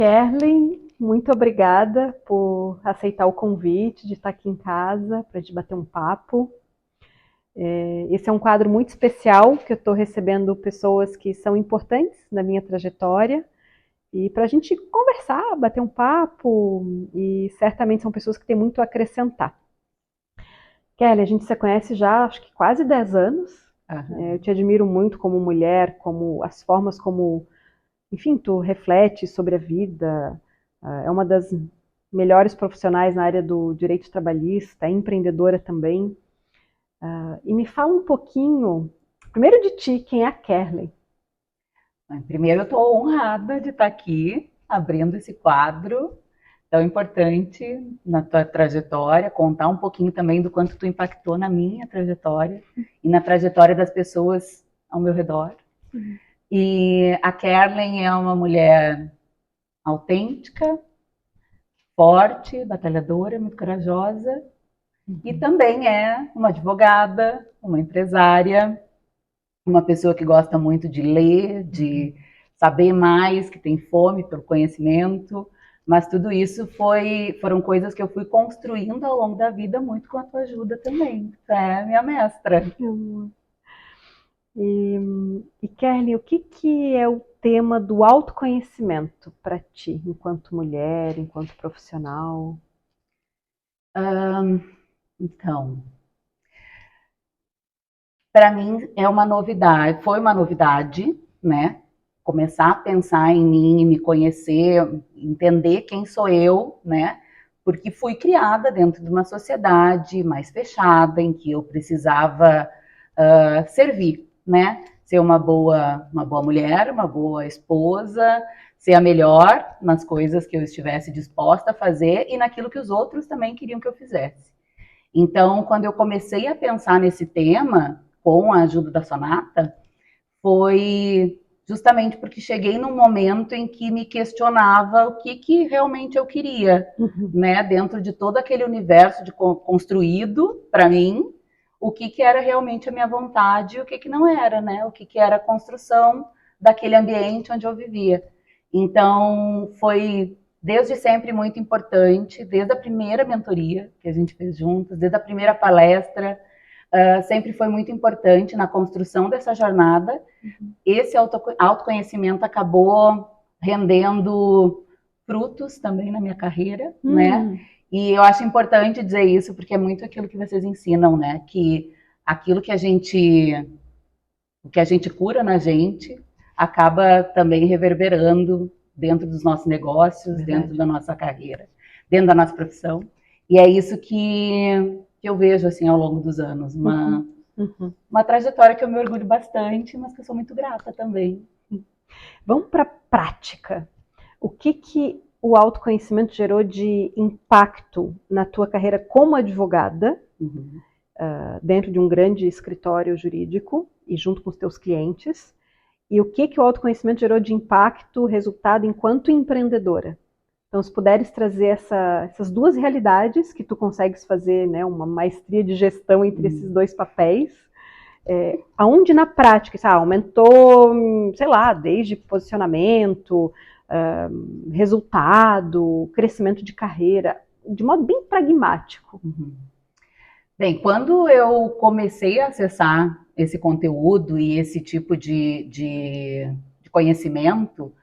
Kerlin, muito obrigada por aceitar o convite de estar aqui em casa para a gente bater um papo. Esse é um quadro muito especial que eu estou recebendo pessoas que são importantes na minha trajetória e para a gente conversar, bater um papo, e certamente são pessoas que têm muito a acrescentar. Kelly, a gente se conhece já acho que quase 10 anos. Eu te admiro muito como mulher, como as formas como, enfim, tu reflete sobre a vida. É uma das melhores profissionais na área do direito trabalhista, é empreendedora também. E me fala um pouquinho, primeiro de ti, quem é a Kerlin? Primeiro, eu estou honrada de estar aqui, abrindo esse quadro tão importante na tua trajetória, contar um pouquinho também do quanto tu impactou na minha trajetória e na trajetória das pessoas ao meu redor. E a Kerlen é uma mulher autêntica, forte, batalhadora, muito corajosa, e também é uma advogada, uma empresária, uma pessoa que gosta muito de ler, de saber mais, que tem fome pelo conhecimento, mas tudo isso foram coisas que eu fui construindo ao longo da vida, muito com a tua ajuda também. Tu é minha mestra. E Kerlin, o que é o tema do autoconhecimento para ti, enquanto mulher, enquanto profissional? Então, para mim é uma novidade, foi uma novidade, né? Começar a pensar em mim, me conhecer, entender quem sou eu, né? Porque fui criada dentro de uma sociedade mais fechada, em que eu precisava servir, né? Ser uma boa mulher, uma boa esposa, ser a melhor nas coisas que eu estivesse disposta a fazer e naquilo que os outros também queriam que eu fizesse. Então, quando eu comecei a pensar nesse tema, com a ajuda da Sonata, foi justamente porque cheguei num momento em que me questionava o que realmente eu queria, né? Dentro de todo aquele universo de construído para mim, o que era realmente a minha vontade e o que não era, né? O que era a construção daquele ambiente onde eu vivia. Então, foi desde sempre muito importante, desde a primeira mentoria que a gente fez juntos, desde a primeira palestra, sempre foi muito importante na construção dessa jornada. Esse autoconhecimento acabou rendendo frutos também na minha carreira, né? E eu acho importante dizer isso porque é muito aquilo que vocês ensinam, né? Que aquilo que a gente cura na gente acaba também reverberando dentro dos nossos negócios, Verdade. dentro da nossa carreira, dentro da nossa profissão. E é isso que eu vejo assim ao longo dos anos, uma trajetória que eu me orgulho bastante, mas que eu sou muito grata também. Vamos para a prática. O que o autoconhecimento gerou de impacto na tua carreira como advogada, dentro de um grande escritório jurídico e junto com os teus clientes? E o que o autoconhecimento gerou de impacto, resultado enquanto empreendedora? Então, se puderes trazer essas duas realidades que tu consegues fazer, né, uma maestria de gestão entre esses dois papéis, aonde na prática, aumentou, sei lá, desde posicionamento, resultado, crescimento de carreira, de modo bem pragmático. Bem, quando eu comecei a acessar esse conteúdo e esse tipo de conhecimento,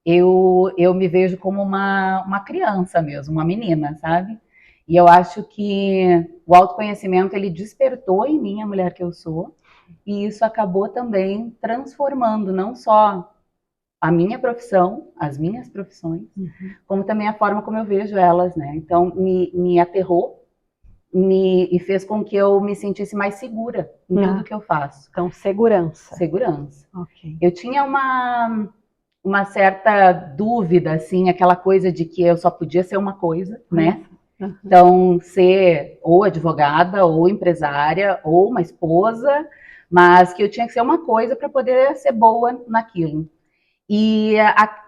eu me vejo como uma criança mesmo, uma menina, sabe? E eu acho que o autoconhecimento, ele despertou em mim a mulher que eu sou, e isso acabou também transformando não só a minha profissão, as minhas profissões, como também a forma como eu vejo elas, né? Então, me aterrou e fez com que eu me sentisse mais segura em tudo que eu faço. Então, segurança. Segurança. Okay. Eu tinha uma certa dúvida, assim, aquela coisa de que eu só podia ser uma coisa, né? Então, ser ou advogada, ou empresária, ou uma esposa, mas que eu tinha que ser uma coisa para poder ser boa naquilo. E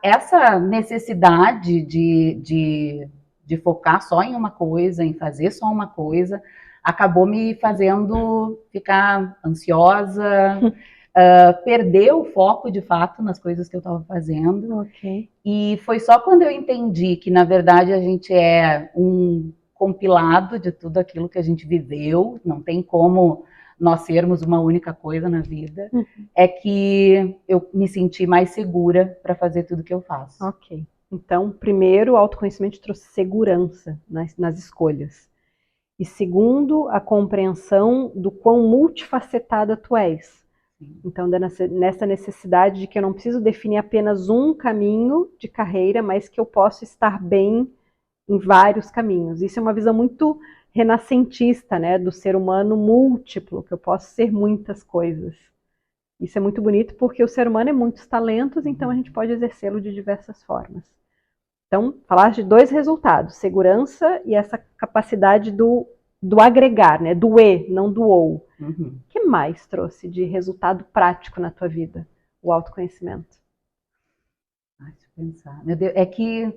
essa necessidade de focar só em uma coisa, em fazer só uma coisa, acabou me fazendo ficar ansiosa, perder o foco, de fato, nas coisas que eu estava fazendo. Ok. E foi só quando eu entendi que, na verdade, a gente é um compilado de tudo aquilo que a gente viveu, não tem como nós sermos uma única coisa na vida, é que eu me senti mais segura para fazer tudo que eu faço. Ok. Então, primeiro, o autoconhecimento trouxe segurança nas escolhas. E segundo, a compreensão do quão multifacetada tu és. Então, nessa necessidade de que eu não preciso definir apenas um caminho de carreira, mas que eu posso estar bem em vários caminhos. Isso é uma visão muito renascentista, né, do ser humano múltiplo, que eu posso ser muitas coisas. Isso é muito bonito porque o ser humano é muitos talentos, então a gente pode exercê-lo de diversas formas. Então, falar de dois resultados, segurança e essa capacidade do agregar, né, do e, não do ou. O que mais trouxe de resultado prático na tua vida, o autoconhecimento? Deixa eu pensar. Meu Deus, é que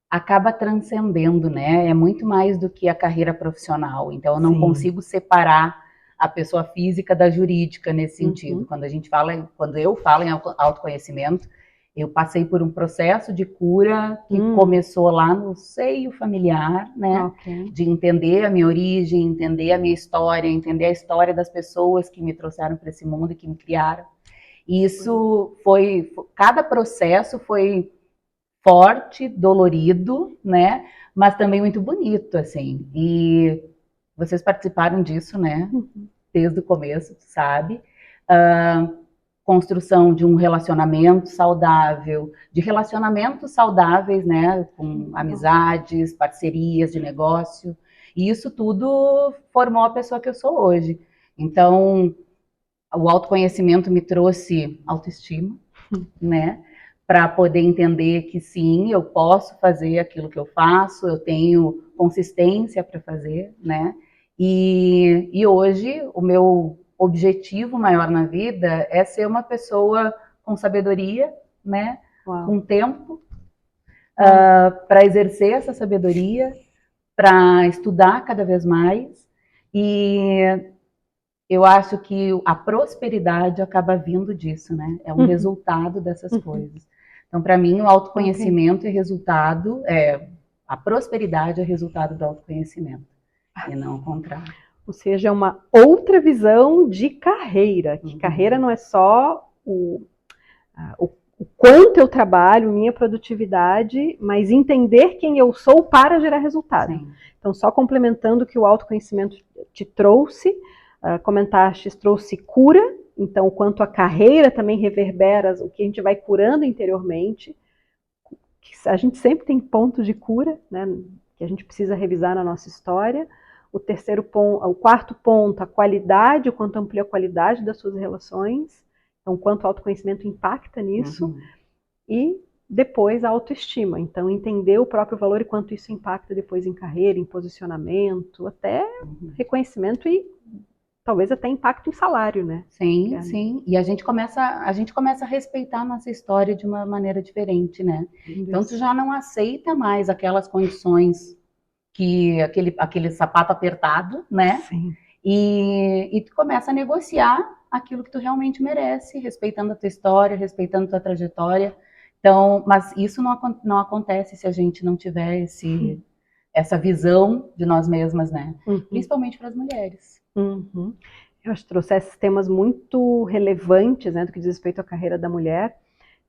acaba transcendendo, né? É muito mais do que a carreira profissional. Então, eu não consigo separar a pessoa física da jurídica nesse sentido. Quando eu falo em autoconhecimento, eu passei por um processo de cura que começou lá no seio familiar, né? De entender a minha origem, entender a minha história, entender a história das pessoas que me trouxeram para esse mundo e que me criaram. E isso cada processo foi forte, dolorido, né? Mas também muito bonito, assim. E vocês participaram disso, né? Desde o começo, sabe? Construção de um relacionamento saudável, de relacionamentos saudáveis, né? Com amizades, parcerias de negócio. E isso tudo formou a pessoa que eu sou hoje. Então, o autoconhecimento me trouxe autoestima, né? Para poder entender que sim, eu posso fazer aquilo que eu faço, eu tenho consistência para fazer, né? E hoje o meu objetivo maior na vida é ser uma pessoa com sabedoria, né? Com tempo para exercer essa sabedoria, para estudar cada vez mais. E eu acho que a prosperidade acaba vindo disso, né? É um resultado dessas coisas. Então, para mim, o autoconhecimento é resultado, a prosperidade é resultado do autoconhecimento, e não o contrário. Ou seja, é uma outra visão de carreira, que carreira não é só o quanto eu trabalho, minha produtividade, mas entender quem eu sou para gerar resultado. Sim. Então, só complementando o que o autoconhecimento te trouxe, comentaste, trouxe cura, então o quanto a carreira também reverbera o que a gente vai curando interiormente. A gente sempre tem pontos de cura, né, que a gente precisa revisar na nossa história. O quarto ponto, a qualidade, o quanto amplia a qualidade das suas relações, então o quanto o autoconhecimento impacta nisso. E depois a autoestima, então entender o próprio valor e quanto isso impacta depois em carreira, em posicionamento, até reconhecimento e talvez até impacto em salário, né? Sim, sim. E a gente começa a respeitar a nossa história de uma maneira diferente, né? Então tu já não aceita mais aquelas condições que aquele sapato apertado, né? Sim. E tu começa a negociar aquilo que tu realmente merece, respeitando a tua história, respeitando a tua trajetória. Então, mas isso não acontece se a gente não tiver essa visão de nós mesmas, né? Principalmente para as mulheres. Eu acho que trouxe esses temas muito relevantes, né, do que diz respeito à carreira da mulher,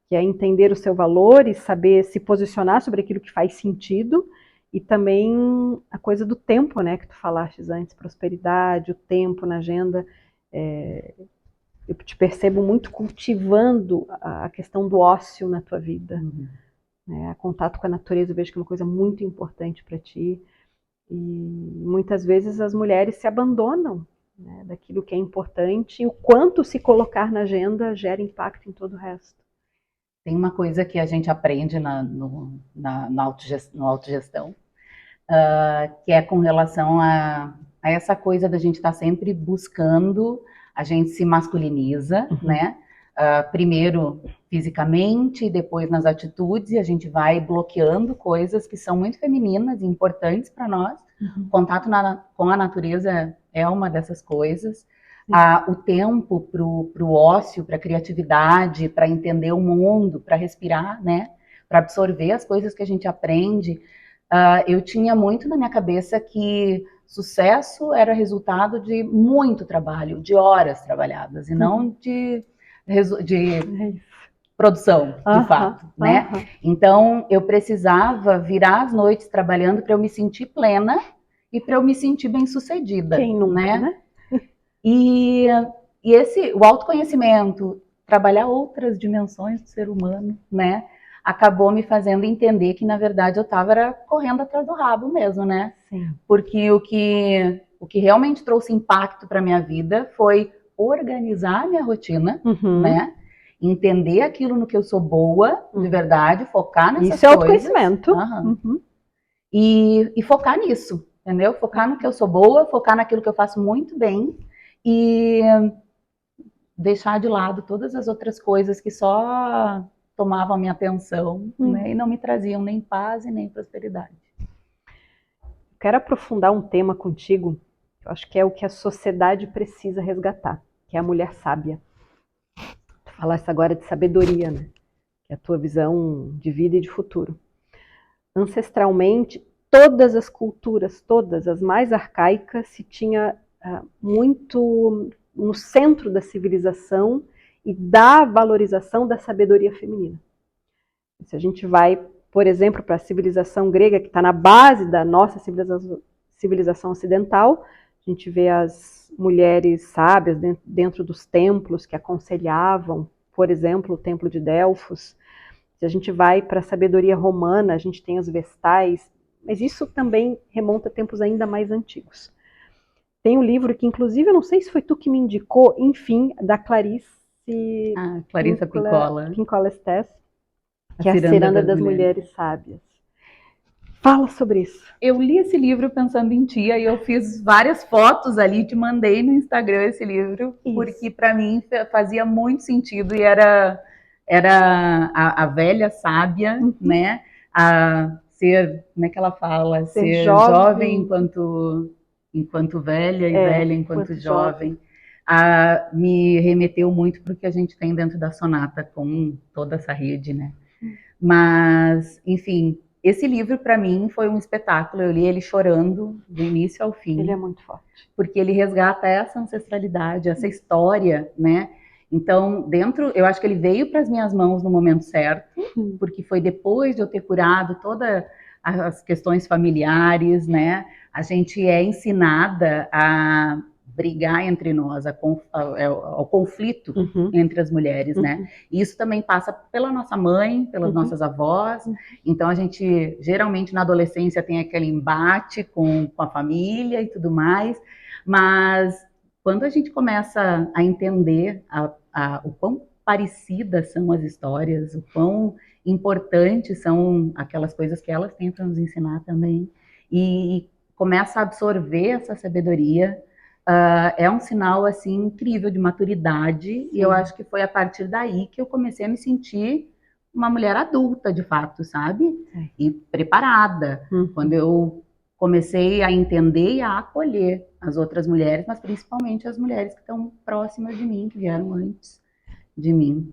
que é entender o seu valor e saber se posicionar sobre aquilo que faz sentido, e também a coisa do tempo, né, que tu falaste antes, prosperidade, o tempo na agenda. Eu te percebo muito cultivando a questão do ócio na tua vida. Né, contato com a natureza, eu vejo que é uma coisa muito importante para ti. E muitas vezes as mulheres se abandonam, né, daquilo que é importante, e o quanto se colocar na agenda gera impacto em todo o resto. Tem uma coisa que a gente aprende na autogestão, que é com relação a essa coisa da gente estar sempre buscando, a gente se masculiniza, né? Primeiro fisicamente, depois nas atitudes, e a gente vai bloqueando coisas que são muito femininas e importantes para nós. Contato com a natureza é uma dessas coisas. o tempo para o ócio, para a criatividade, para entender o mundo, para respirar, né? Para absorver as coisas que a gente aprende. Eu tinha muito na minha cabeça que sucesso era resultado de muito trabalho, de horas trabalhadas, e não de produção, de fato, né? Então, eu precisava virar as noites trabalhando para eu me sentir plena e para eu me sentir bem-sucedida. Quem nunca, né? E o autoconhecimento, trabalhar outras dimensões do ser humano, né? Acabou me fazendo entender que, na verdade, eu estava correndo atrás do rabo mesmo, né? Sim. Porque o que realmente trouxe impacto para minha vida foi organizar a minha rotina, né? Entender aquilo no que eu sou boa, de verdade, focar nessas coisas. Isso é autoconhecimento. E focar nisso, entendeu? Focar no que eu sou boa, focar naquilo que eu faço muito bem e deixar de lado todas as outras coisas que só tomavam a minha atenção, né? E não me traziam nem paz e nem prosperidade. Quero aprofundar um tema contigo, eu acho que é o que a sociedade precisa resgatar, que é a mulher sábia. Tu falaste agora de sabedoria, né? Que é a tua visão de vida e de futuro. Ancestralmente, todas as culturas, todas as mais arcaicas, se tinha muito no centro da civilização e da valorização da sabedoria feminina. Se a gente vai, por exemplo, para a civilização grega, que está na base da nossa civilização ocidental, a gente vê as mulheres sábias dentro dos templos que aconselhavam, por exemplo, o templo de Delfos. Se a gente vai para a sabedoria romana, a gente tem os vestais, mas isso também remonta a tempos ainda mais antigos. Tem um livro que, inclusive, eu não sei se foi tu que me indicou, enfim, da Clarissa Pinkola Estés, que é a Ciranda das Mulheres Sábias. Fala sobre isso. Eu li esse livro pensando em ti, e eu fiz várias fotos ali, te mandei no Instagram esse livro, porque para mim fazia muito sentido e era a velha sábia, né? A ser, como é que ela fala? Ser jovem enquanto velha e velha enquanto jovem. Me remeteu muito para o que a gente tem dentro da Sonata com toda essa rede, né? Mas, enfim, esse livro para mim foi um espetáculo. Eu li ele chorando do início ao fim. Ele é muito forte. Porque ele resgata essa ancestralidade, essa história, né? Então, eu acho que ele veio para as minhas mãos no momento certo, porque foi depois de eu ter curado todas as questões familiares, né? A gente é ensinada a brigar entre nós, ao conflito entre as mulheres, né? E isso também passa pela nossa mãe, pelas nossas avós. Então, a gente, geralmente, na adolescência, tem aquele embate com a família e tudo mais. Mas quando a gente começa a entender o quão parecidas são as histórias, o quão importantes são aquelas coisas que elas têm para nos ensinar também, e começa a absorver essa sabedoria, é um sinal assim incrível de maturidade. Sim. E eu acho que foi a partir daí que eu comecei a me sentir uma mulher adulta, de fato, sabe? Sim. E preparada. Quando eu comecei a entender e a acolher as outras mulheres, mas principalmente as mulheres que estão próximas de mim, que vieram antes de mim.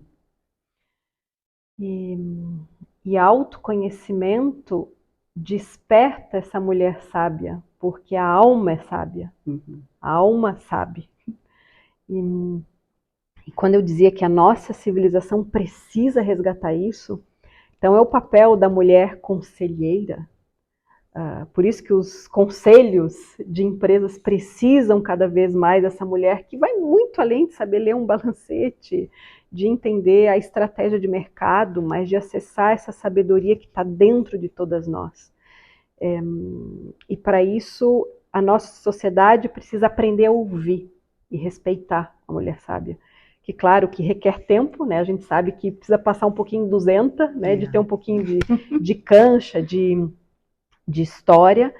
E autoconhecimento desperta essa mulher sábia, porque a alma é sábia. A alma sabe. E quando eu dizia que a nossa civilização precisa resgatar isso, então é o papel da mulher conselheira. Por isso que os conselhos de empresas precisam cada vez mais dessa mulher que vai muito além de saber ler um balancete, de entender a estratégia de mercado, mas de acessar essa sabedoria que está dentro de todas nós. E para isso, a nossa sociedade precisa aprender a ouvir e respeitar a mulher sábia. Que claro, que requer tempo, né? A gente sabe que precisa passar um pouquinho do zenta, né? De ter um pouquinho de cancha, de história,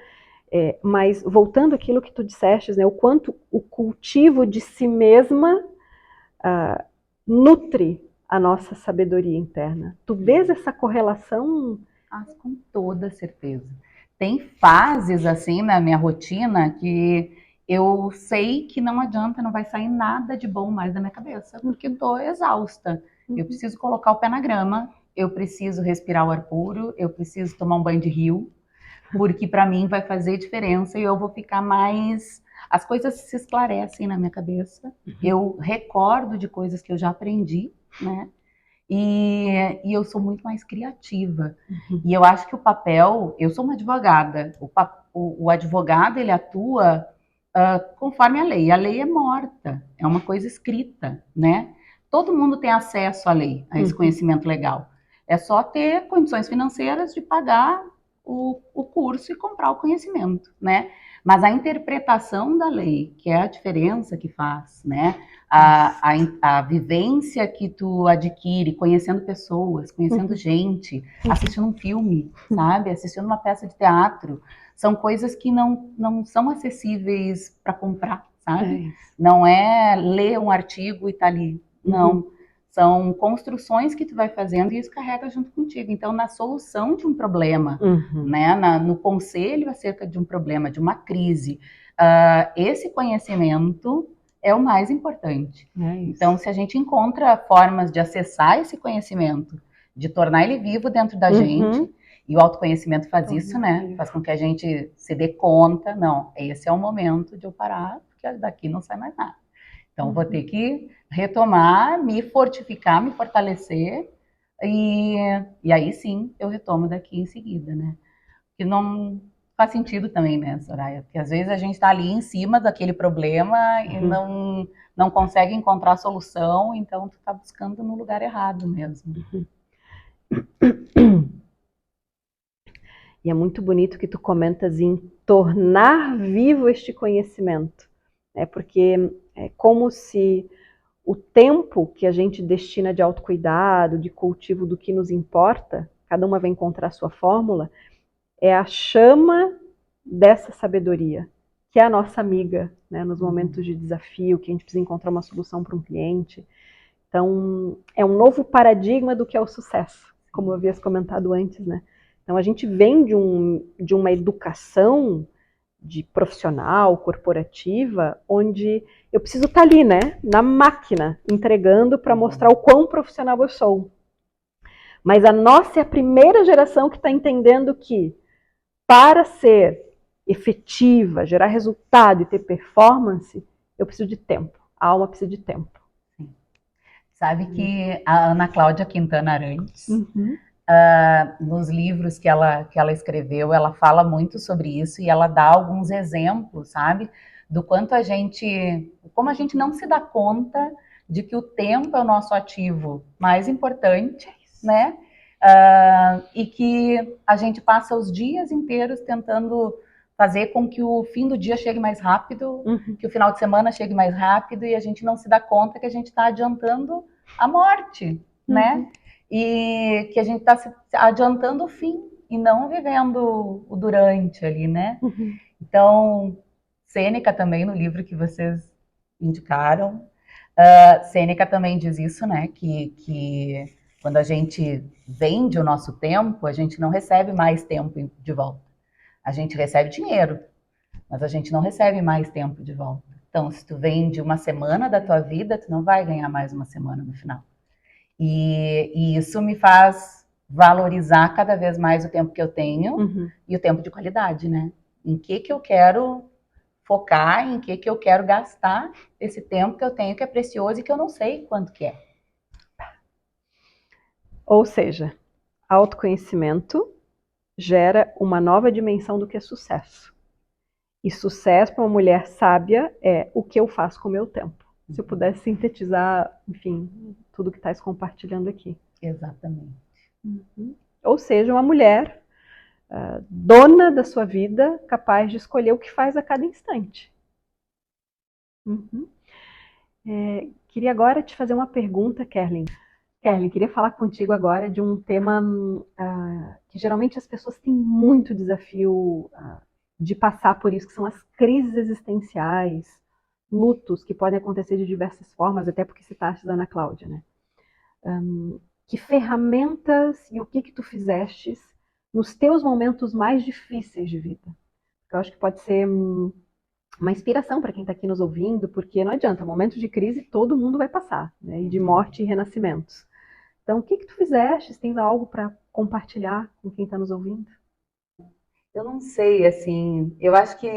mas voltando àquilo que tu disseste, né, o quanto o cultivo de si mesma nutre a nossa sabedoria interna. Tu vês essa correlação? Com toda certeza. Tem fases assim na minha rotina que eu sei que não adianta, não vai sair nada de bom mais da minha cabeça, porque eu tô exausta. Eu preciso colocar o pé na grama, eu preciso respirar o ar puro, eu preciso tomar um banho de rio, porque para mim vai fazer diferença e eu vou ficar mais. As coisas se esclarecem na minha cabeça, eu recordo de coisas que eu já aprendi, né? E eu sou muito mais criativa. E eu acho que o papel, eu sou uma advogada, o advogado ele atua conforme a lei. A lei é morta, é uma coisa escrita, né? Todo mundo tem acesso à lei, a esse conhecimento legal. É só ter condições financeiras de pagar o curso e comprar o conhecimento, né? Mas a interpretação da lei, que é a diferença que faz, né? A vivência que tu adquire conhecendo pessoas, conhecendo gente, assistindo um filme, sabe? Assistindo uma peça de teatro, são coisas que não são acessíveis para comprar, sabe? Não é ler um artigo e tá ali. Não. São construções que tu vai fazendo e isso carrega junto contigo. Então, na solução de um problema, né, no conselho acerca de um problema, de uma crise, esse conhecimento é o mais importante. Então, se a gente encontra formas de acessar esse conhecimento, de tornar ele vivo dentro da gente, e o autoconhecimento faz isso, né? Faz com que a gente se dê conta, não, esse é o momento de eu parar, porque daqui não sai mais nada. Então, vou ter que retomar, me fortificar, me fortalecer, e aí sim eu retomo daqui em seguida, né? Que não faz sentido também, né, Soraya? Porque às vezes a gente está ali em cima daquele problema e não consegue encontrar a solução, então tu está buscando no lugar errado mesmo. E é muito bonito que tu comentas em tornar vivo este conhecimento, né? Porque é como se o tempo que a gente destina de autocuidado, de cultivo do que nos importa, cada uma vai encontrar a sua fórmula, é a chama dessa sabedoria, que é a nossa amiga, né, nos momentos de desafio, que a gente precisa encontrar uma solução para um cliente. Então, é um novo paradigma do que é o sucesso, como eu havia comentado antes, né? Então, a gente vem de uma educação de profissional, corporativa, onde eu preciso estar ali, né, na máquina, entregando para mostrar o quão profissional eu sou. Mas a nossa é a primeira geração que está entendendo que para ser efetiva, gerar resultado e ter performance, eu preciso de tempo. A alma precisa de tempo. Sabe que a Ana Cláudia Quintana Arantes, nos livros que ela escreveu, ela fala muito sobre isso e ela dá alguns exemplos, sabe? Do quanto como a gente não se dá conta de que o tempo é o nosso ativo mais importante, né? E que a gente passa os dias inteiros tentando fazer com que o fim do dia chegue mais rápido, que o final de semana chegue mais rápido, e a gente não se dá conta que a gente está adiantando a morte, né? E que a gente está adiantando o fim e não vivendo o durante ali, né? Então, Sêneca também, no livro que vocês indicaram, Sêneca também diz isso, né? Que quando a gente vende o nosso tempo, a gente não recebe mais tempo de volta. A gente recebe dinheiro, mas a gente não recebe mais tempo de volta. Então, se tu vende uma semana da tua vida, tu não vai ganhar mais uma semana no final. E isso me faz valorizar cada vez mais o tempo que eu tenho e o tempo de qualidade, né? Em que eu quero focar, em que eu quero gastar esse tempo que eu tenho, que é precioso e que eu não sei quanto que é. Ou seja, autoconhecimento gera uma nova dimensão do que é sucesso. E sucesso para uma mulher sábia é o que eu faço com o meu tempo. Se eu pudesse sintetizar, enfim, tudo que estás compartilhando aqui. Exatamente. Ou seja, uma mulher dona da sua vida, capaz de escolher o que faz a cada instante. Queria agora te fazer uma pergunta, Kerlin. Kerlin, queria falar contigo agora de um tema que geralmente as pessoas têm muito desafio de passar por isso, que são as crises existenciais, lutos que podem acontecer de diversas formas, até porque citaste da Ana Cláudia, né? Que ferramentas e o que tu fizestes nos teus momentos mais difíceis de vida? Eu acho que pode ser uma inspiração para quem está aqui nos ouvindo, porque não adianta, momentos de crise todo mundo vai passar, né? E de morte e renascimentos. Então, o que tu fizeste? Tens algo para compartilhar com quem está nos ouvindo? Eu não sei, assim, eu acho que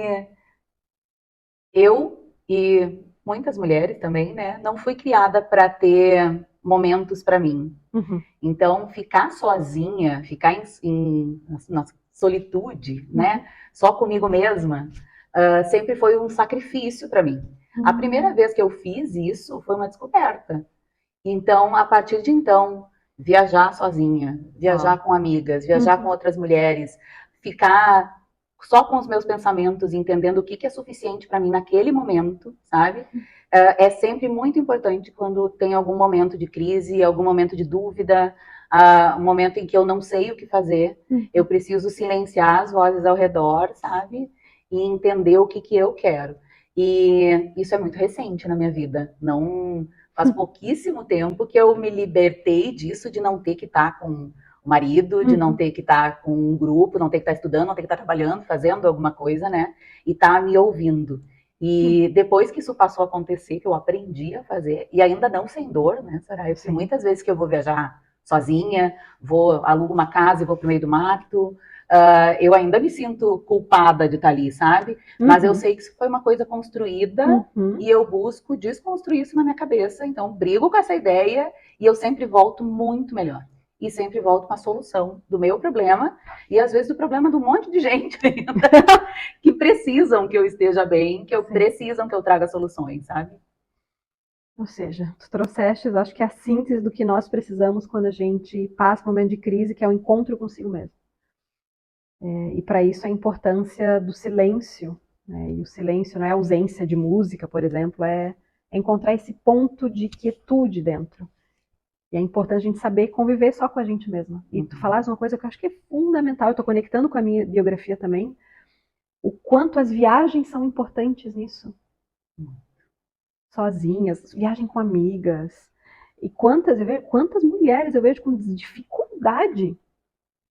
eu e muitas mulheres também, né, não fui criada para ter momentos para mim. Uhum. Então, ficar sozinha, ficar na solitude, né, só comigo mesma, sempre foi um sacrifício para mim. A primeira vez que eu fiz isso foi uma descoberta. Então, a partir de então, viajar sozinha, viajar com amigas, viajar com outras mulheres, ficar só com os meus pensamentos, entendendo o que é suficiente para mim naquele momento, sabe? É sempre muito importante quando tem algum momento de crise, algum momento de dúvida, um momento em que eu não sei o que fazer, eu preciso silenciar as vozes ao redor, sabe? E entender o que eu quero. E isso é muito recente na minha vida. Não faz pouquíssimo tempo que eu me libertei disso, de não ter que estar com o marido, de não ter que estar com um grupo, não ter que estar estudando, não ter que estar trabalhando, fazendo alguma coisa, né? E estar me ouvindo. E depois que isso passou a acontecer, que eu aprendi a fazer, e ainda não sem dor, né, Soraya? Porque muitas vezes que eu vou viajar sozinha, alugo uma casa e vou pro meio do mato, eu ainda me sinto culpada de estar ali, sabe? Mas eu sei que isso foi uma coisa construída e eu busco desconstruir isso na minha cabeça. Então, brigo com essa ideia e eu sempre volto muito melhor. E sempre volto com a solução do meu problema e às vezes do problema de um monte de gente ainda que precisam que eu esteja bem, precisam que eu traga soluções, sabe? Ou seja, tu trouxeste, acho que a síntese do que nós precisamos quando a gente passa por um momento de crise, que é o encontro consigo mesmo. E para isso a importância do silêncio, né? E o silêncio não é ausência de música, por exemplo, é encontrar esse ponto de quietude dentro. E é importante a gente saber conviver só com a gente mesma. E tu falaste uma coisa que eu acho que é fundamental, eu estou conectando com a minha biografia também, o quanto as viagens são importantes nisso. Sozinhas, viagem com amigas. E quantas mulheres eu vejo com dificuldade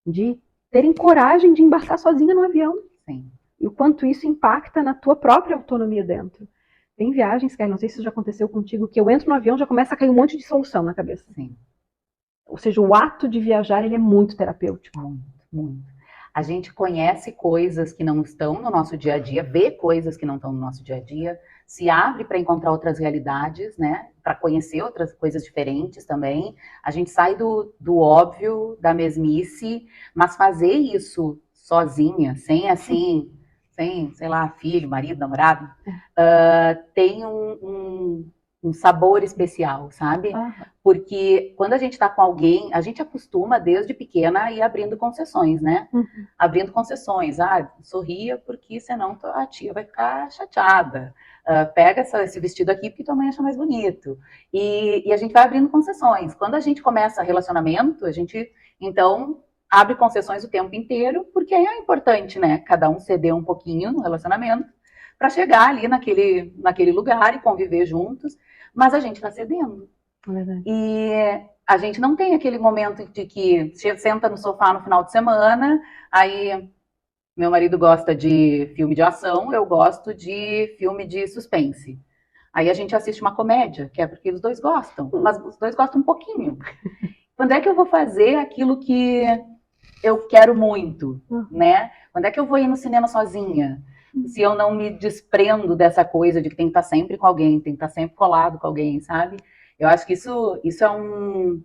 de terem coragem de embarcar sozinha no avião. Sim. E o quanto isso impacta na tua própria autonomia dentro. Tem viagens, que não sei se isso já aconteceu contigo, que eu entro no avião e já começa a cair um monte de solução na cabeça. Sim. Ou seja, o ato de viajar, ele é muito terapêutico. Muito, muito. A gente conhece coisas que não estão no nosso dia a dia, vê coisas que não estão no nosso dia a dia, se abre para encontrar outras realidades, né? Para conhecer outras coisas diferentes também. A gente sai do óbvio, da mesmice, mas fazer isso sozinha, sem assim, sem, sei lá, filho, marido, namorado, tem um sabor especial, sabe? Porque quando a gente está com alguém, a gente acostuma desde pequena a ir abrindo concessões, né? Abrindo concessões. Sorria porque senão a tia vai ficar chateada. Pega esse vestido aqui porque tua mãe acha mais bonito. E a gente vai abrindo concessões. Quando a gente começa relacionamento, a gente, então, abre concessões o tempo inteiro, porque aí é importante, né? Cada um ceder um pouquinho no relacionamento para chegar ali naquele lugar e conviver juntos, mas a gente está cedendo. E a gente não tem aquele momento de que senta no sofá no final de semana, aí meu marido gosta de filme de ação, eu gosto de filme de suspense. Aí a gente assiste uma comédia, que é porque os dois gostam, mas os dois gostam um pouquinho. Quando é que eu vou fazer aquilo que eu quero muito, né? Quando é que eu vou ir no cinema sozinha? Se eu não me desprendo dessa coisa de que tem que estar sempre com alguém, tem que estar sempre colado com alguém, sabe? Eu acho que isso é um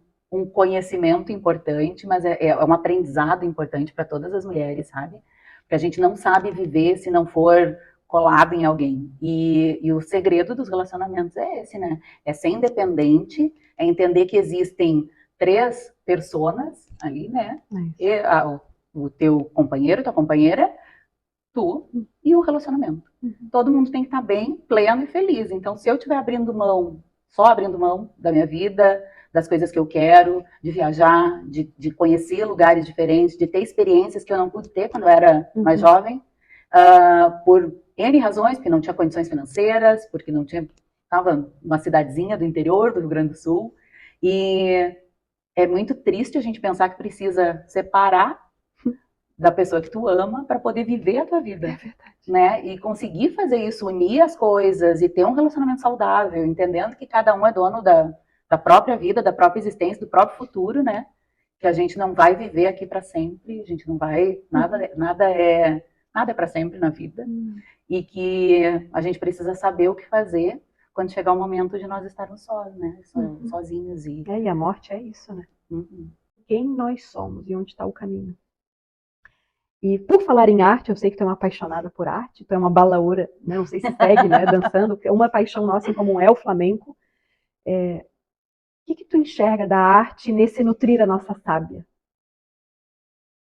conhecimento importante, mas é um aprendizado importante para todas as mulheres, sabe? Porque a gente não sabe viver se não for colado em alguém. E o segredo dos relacionamentos é esse, né? É ser independente, é entender que existem 3 personas ali, né? O teu companheiro, tua companheira, tu e o relacionamento. Todo mundo tem que estar bem, pleno e feliz. Então, se eu estiver só abrindo mão da minha vida, das coisas que eu quero, de viajar, de conhecer lugares diferentes, de ter experiências que eu não pude ter quando eu era mais jovem, por N razões, porque não tinha condições financeiras, porque não tinha, estava numa cidadezinha do interior do Rio Grande do Sul, e é muito triste a gente pensar que precisa separar da pessoa que tu ama para poder viver a tua vida, É verdade. né? E conseguir fazer isso, unir as coisas e ter um relacionamento saudável, entendendo que cada um é dono da própria vida, da própria existência, do próprio futuro, né? Que a gente não vai viver aqui para sempre, a gente não vai, nada é para sempre na vida, e que a gente precisa saber o que fazer quando chegar o momento de nós estarmos sós, né? Sozinhos e e a morte é isso, né? Quem nós somos e onde está o caminho. E por falar em arte, eu sei que tu é uma apaixonada por arte, tu é uma balaúra, né? Não sei se segue, né, dançando, porque é uma paixão nossa em comum é o flamenco. O que tu enxerga da arte nesse nutrir a nossa sábia?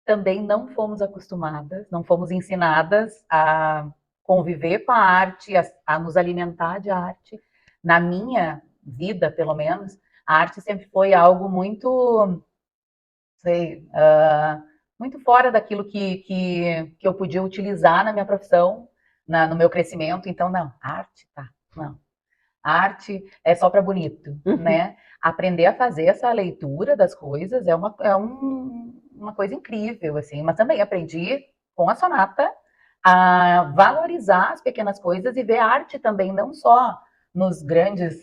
Também não fomos acostumadas, não fomos ensinadas a conviver com a arte, a nos alimentar de arte. Na minha vida, pelo menos, a arte sempre foi algo muito, sei, muito fora daquilo que eu podia utilizar na minha profissão, no meu crescimento. Então, não, arte, tá, não. Arte é só para bonito, né? Aprender a fazer essa leitura das coisas uma coisa incrível, assim. Mas também aprendi com a sonata a valorizar as pequenas coisas e ver arte também, não só nos grandes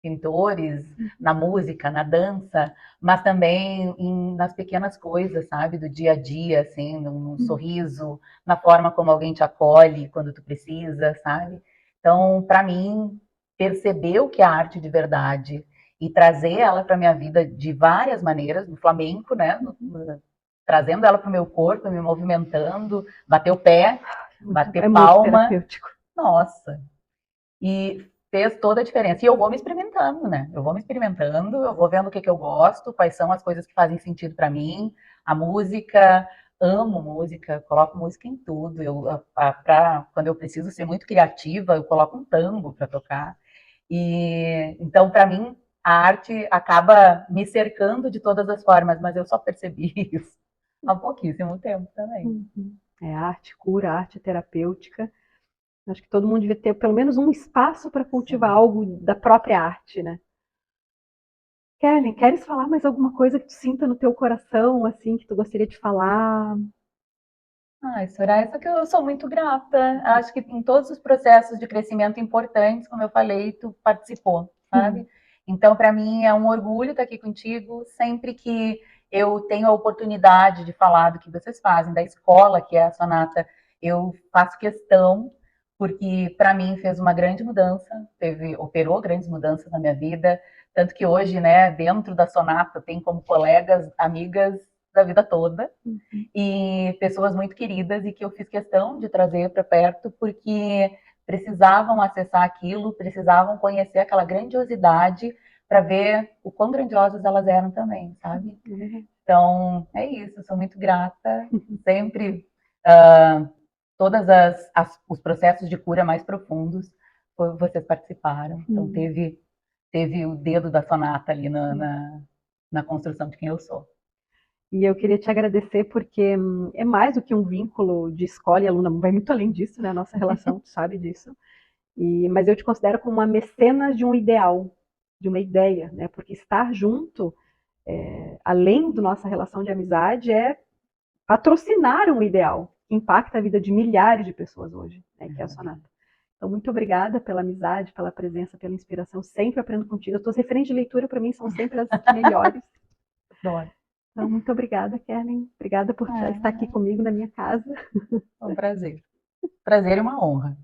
pintores, na música, na dança, mas também nas pequenas coisas, sabe? Do dia a dia, assim, no sorriso, na forma como alguém te acolhe quando tu precisa, sabe? Então, para mim, perceber o que é arte de verdade e trazer ela para minha vida de várias maneiras, no flamenco, né? Trazendo ela para o meu corpo, me movimentando, bater o pé, bater muito palma. terapêutico. Nossa! E fez toda a diferença. E eu vou me experimentando, né? Eu vou me experimentando, eu vou vendo o que eu gosto, quais são as coisas que fazem sentido para mim. A música, amo música, coloco música em tudo. Quando eu preciso ser muito criativa, eu coloco um tango para tocar. E então, para mim, a arte acaba me cercando de todas as formas, mas eu só percebi isso há pouquíssimo tempo também. É arte cura, arte terapêutica. Acho que todo mundo devia ter pelo menos um espaço para cultivar algo da própria arte, né? Kelly, queres falar mais alguma coisa que tu sinta no teu coração, assim, que tu gostaria de falar? Ai, Soraya, só que eu sou muito grata. Acho que em todos os processos de crescimento importantes, como eu falei, tu participou, sabe? Então, para mim é um orgulho estar aqui contigo. Sempre que eu tenho a oportunidade de falar do que vocês fazem, da escola que é a Sonata, eu faço questão, porque para mim fez uma grande mudança, operou grandes mudanças na minha vida. Tanto que hoje, né, dentro da Sonata, tem como colegas, amigas da vida toda e pessoas muito queridas e que eu fiz questão de trazer para perto porque precisavam acessar aquilo, precisavam conhecer aquela grandiosidade para ver o quão grandiosas elas eram também, sabe? Então, é isso, sou muito grata, sempre todas os processos de cura mais profundos vocês participaram, então teve o dedo da Sonata ali na construção de quem eu sou. E eu queria te agradecer porque é mais do que um vínculo de escola e aluna, vai muito além disso, né? A nossa relação, tu sabe disso. Mas eu te considero como uma mecenas de um ideal, de uma ideia, né? Porque estar junto, além da nossa relação de amizade, é patrocinar um ideal que impacta a vida de milhares de pessoas hoje, né? Que é a Sonata. Então, muito obrigada pela amizade, pela presença, pela inspiração. Sempre aprendo contigo. As tuas referências de leitura, para mim, são sempre as melhores. Adoro. Então, muito obrigada, Kellen. Obrigada por estar aqui comigo na minha casa. É um prazer. Prazer e uma honra.